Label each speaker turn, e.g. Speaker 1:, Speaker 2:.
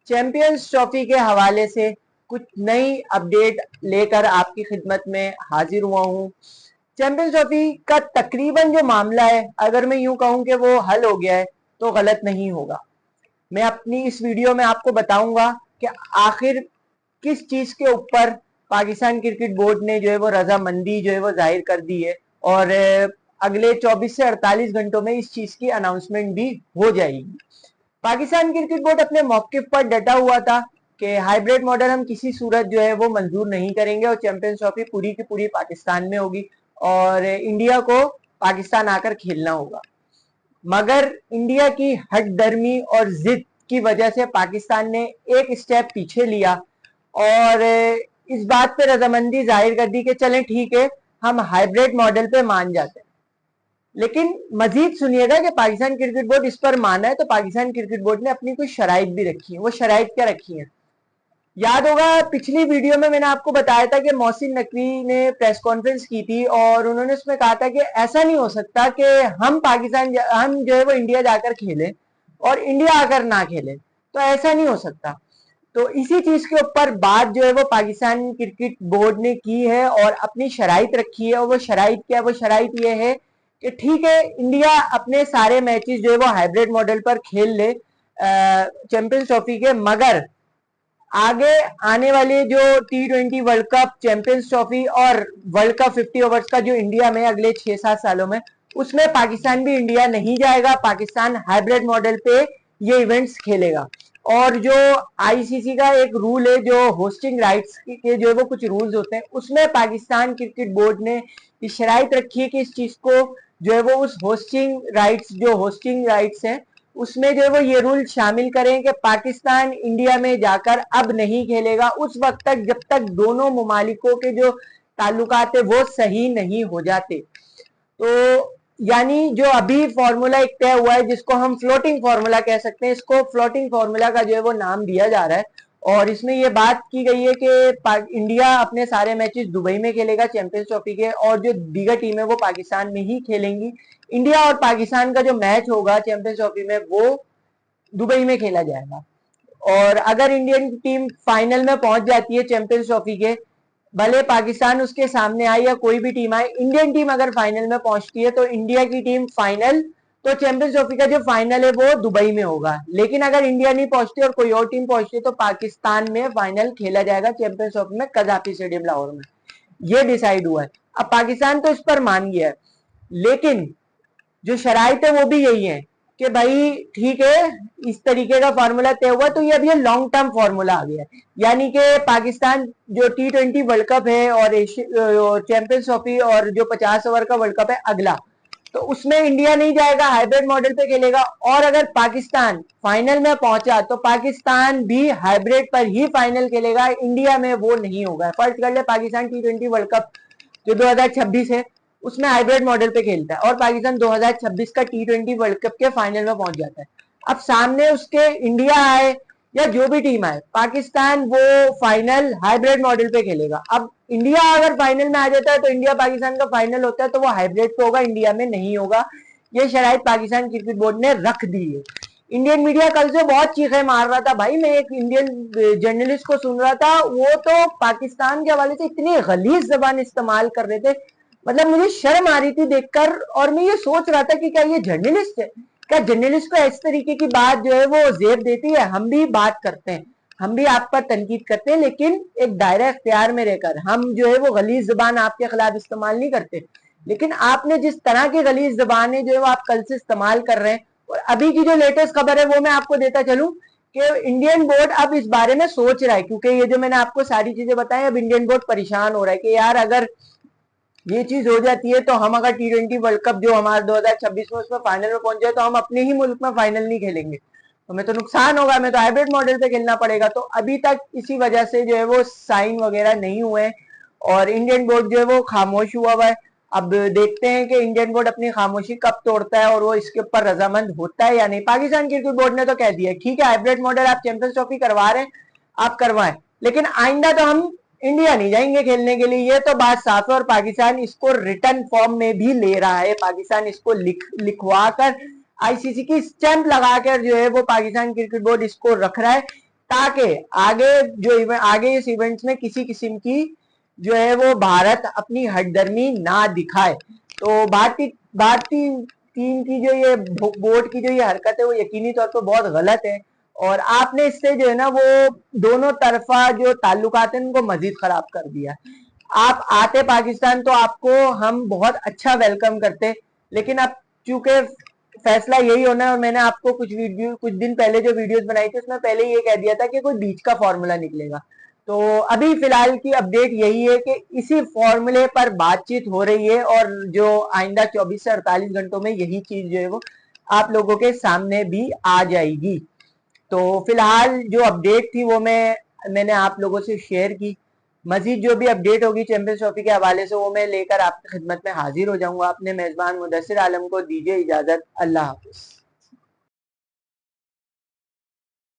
Speaker 1: Champions trophy के हवाले से कुछ नई अपडेट लेकर आपकी खिदमत में हाजिर हुआ हूँ। चैंपियंस ट्रॉफी का तकरीबन जो मामला है, अगर मैं यूं कहूं कि वो हल हो गया है तो गलत नहीं होगा। मैं अपनी इस वीडियो में आपको बताऊंगा कि आखिर किस चीज के ऊपर पाकिस्तान क्रिकेट बोर्ड ने जो है वो रजामंदी जो है वो जाहिर कर दी है, और अगले 24 से 48 घंटों में इस चीज की अनाउंसमेंट भी हो जाएगी। पाकिस्तान क्रिकेट बोर्ड अपने मौकिफ पर डटा हुआ था कि हाइब्रिड मॉडल हम किसी सूरत जो है वो मंजूर नहीं करेंगे और चैंपियंस ट्रॉफी पूरी की पूरी पाकिस्तान में होगी और इंडिया को पाकिस्तान आकर खेलना होगा। मगर इंडिया की हट दर्मी और जिद की वजह से पाकिस्तान ने एक स्टेप पीछे लिया और इस बात पे रजामंदी जाहिर कर दी कि चलें ठीक है, हम हाइब्रिड मॉडल पे मान जाते हैं। लेकिन मजीद सुनिएगा कि पाकिस्तान क्रिकेट बोर्ड इस पर माना है तो पाकिस्तान क्रिकेट बोर्ड ने अपनी कुछ शराइत भी रखी है। वो शराइत क्या रखी है? याद होगा पिछली वीडियो में मैंने आपको बताया था कि मोहसिन नकवी ने प्रेस कॉन्फ्रेंस की थी और उन्होंने उसमें कहा था कि ऐसा नहीं हो सकता कि हम जो है वो इंडिया जाकर खेलें और इंडिया आकर ना खेले, तो ऐसा नहीं हो सकता। तो इसी चीज के ऊपर बात जो है वो पाकिस्तान क्रिकेट बोर्ड ने की है और अपनी शराइत रखी है। और वो शराइत क्या है? वो शराइत ये है कि ठीक है, इंडिया अपने सारे मैचेस जो है वो हाइब्रिड मॉडल पर खेल ले चैंपियंस ट्रॉफी के, मगर आगे आने वाले जो T20 world cup, champions trophy और वर्ल्ड कप 50 ओवर्स का जो इंडिया में अगले 6-7 सालों में, उसमें पाकिस्तान भी इंडिया नहीं जाएगा। पाकिस्तान हाइब्रिड मॉडल पे ये इवेंट्स खेलेगा। और जो आईसीसी का एक रूल है, जो होस्टिंग राइट्स के जो है वो कुछ रूल्स होते हैं, उसमें पाकिस्तान क्रिकेट बोर्ड ने शराइत रखी है कि इस चीज को जो है वो उस होस्टिंग राइट्स हैं उसमें जो है वो ये रूल शामिल करें कि पाकिस्तान इंडिया में जाकर अब नहीं खेलेगा उस वक्त तक जब तक दोनों मुमालिकों के जो ताल्लुकात है वो सही नहीं हो जाते। तो यानी जो अभी फॉर्मूला एक तय हुआ है जिसको हम फ्लोटिंग फार्मूला कह सकते हैं, इसको फ्लोटिंग फार्मूला का जो है वो नाम दिया जा रहा है और इसमें ये बात की गई है कि इंडिया अपने सारे मैचेस दुबई में खेलेगा चैंपियंस ट्रॉफी के, और जो दीगर टीम है वो पाकिस्तान में ही खेलेंगी। इंडिया और पाकिस्तान का जो मैच होगा चैंपियंस ट्रॉफी में वो दुबई में खेला जाएगा। और अगर इंडियन टीम फाइनल में पहुंच जाती है चैंपियंस ट्रॉफी के, भले पाकिस्तान उसके सामने आए या कोई भी टीम आए, इंडियन टीम अगर फाइनल में पहुंचती है तो इंडिया की टीम फाइनल, तो चैंपियंस ट्रॉफी का जो फाइनल है वो दुबई में होगा। लेकिन अगर इंडिया नहीं पहुंचती और कोई और टीम पहुंचती है तो पाकिस्तान में फाइनल खेला जाएगा चैंपियंस ट्रॉफी में कजाफी स्टेडियम लाहौर में। ये डिसाइड हुआ है। अब पाकिस्तान तो इस पर मान गया है, लेकिन जो शराइत है वो भी यही है कि भाई ठीक है, इस तरीके का फार्मूला तय हुआ तो ये अभी लॉन्ग टर्म फार्मूला आ गया है। यानी कि पाकिस्तान जो T20 वर्ल्ड कप है और चैंपियंस ट्रॉफी और जो 50 ओवर का वर्ल्ड कप है अगला, तो उसमें इंडिया नहीं जाएगा, हाइब्रिड मॉडल पे खेलेगा। और अगर पाकिस्तान फाइनल में पहुंचा तो पाकिस्तान भी हाइब्रिड पर ही फाइनल खेलेगा, इंडिया में वो नहीं होगा। फर्स्ट कर ले पाकिस्तान T20 वर्ल्ड कप जो 2026 है उसमें हाइब्रिड मॉडल पे खेलता है और पाकिस्तान 2026 का T20 वर्ल्ड कप के फाइनल में पहुंच जाता है। अब सामने उसके इंडिया आए या जो भी टीम आए, पाकिस्तान वो फाइनल हाइब्रिड मॉडल पे खेलेगा। अब इंडिया अगर फाइनल में आ जाता है तो इंडिया पाकिस्तान का फाइनल होता है तो वो हाइब्रिड पे होगा, इंडिया में नहीं होगा। ये शराइत पाकिस्तान क्रिकेट बोर्ड ने रख दी है। इंडियन मीडिया कल से बहुत चीखें मार रहा था भाई। मैं एक इंडियन जर्नलिस्ट को सुन रहा था, वो तो पाकिस्तान के हवाले से इतनी गलीज जबान इस्तेमाल कर रहे थे, मतलब मुझे शर्म आ रही थी देखकर। और मैं ये सोच रहा था कि क्या ये जर्नलिस्ट है? क्या जर्नलिस्ट को इस तरीके की बात जो है वो जेब देती है? हम भी बात करते हैं, हम भी आप पर तनकीद करते हैं, लेकिन एक दायरा इख्तियार में रहकर हम जो है वो गलीज जबान आपके खिलाफ इस्तेमाल नहीं करते। लेकिन आपने जिस तरह की गलीज जबान है जो है वो आप कल से इस्तेमाल कर रहे हैं। और अभी की जो लेटेस्ट खबर है वो मैं आपको देता चलूं कि इंडियन बोर्ड अब इस बारे में सोच रहा है, क्योंकि ये जो मैंने आपको सारी चीजें बताई, अब इंडियन बोर्ड परेशान हो रहा है कि यार अगर ये चीज हो जाती है तो हम अगर T20 वर्ल्ड कप जो हमारा 2026 में उसमें फाइनल में पहुंच जाए तो हम अपने ही मुल्क में फाइनल नहीं खेलेंगे, तो हमें तो नुकसान होगा, हमें तो हाइब्रिड मॉडल पे खेलना पड़ेगा। तो अभी तक इसी वजह से जो है वो साइन वगैरह नहीं हुए और इंडियन बोर्ड जो है वो खामोश हुआ है। अब देखते हैं कि इंडियन बोर्ड अपनी खामोशी कब तोड़ता है और वो इसके ऊपर रजामंद होता है या नहीं। पाकिस्तान क्रिकेट बोर्ड ने तो कह दिया ठीक है, हाइब्रिड मॉडल आप चैंपियंस ट्रॉफी करवा रहे हैं आप करवाएं, लेकिन आइंदा तो हम इंडिया नहीं जाएंगे खेलने के लिए। ये तो बात साफ है और पाकिस्तान इसको रिटर्न फॉर्म में भी ले रहा है। पाकिस्तान इसको लिखवा कर आईसीसी की स्टैंप लगाकर जो है वो पाकिस्तान क्रिकेट बोर्ड इसको रख रहा है, ताकि आगे इस इवेंट्स में किसी किस्म की जो है वो भारत अपनी हठधर्मी ना दिखाए। तो भारतीय टीम की जो ये बोर्ड की जो ये हरकत है वो यकीनी तौर पर बहुत गलत है, और आपने इससे जो है ना वो दोनों तरफा जो ताल्लुकात हैं उनको मजीद खराब कर दिया। आप आते पाकिस्तान तो आपको हम बहुत अच्छा वेलकम करते, लेकिन अब चूंकि फैसला यही होना है, और मैंने आपको कुछ दिन पहले जो वीडियोस बनाई थी उसमें पहले ये कह दिया था कि कोई बीच का फॉर्मूला निकलेगा। तो अभी फिलहाल की अपडेट यही है कि इसी फॉर्मूले पर बातचीत हो रही है, और जो आइंदा 24 से 48 घंटों में यही चीज जो है वो आप लोगों के सामने भी आ जाएगी। तो फिलहाल जो अपडेट थी वो मैंने आप लोगों से शेयर की। मजीद जो भी अपडेट होगी चैंपियंस ट्रॉफी के हवाले से वो मैं लेकर आपकी खिदमत में हाजिर हो जाऊंगा। अपने मेजबान मुदस्सिर आलम को दीजिए इजाजत। अल्लाह हाफिज।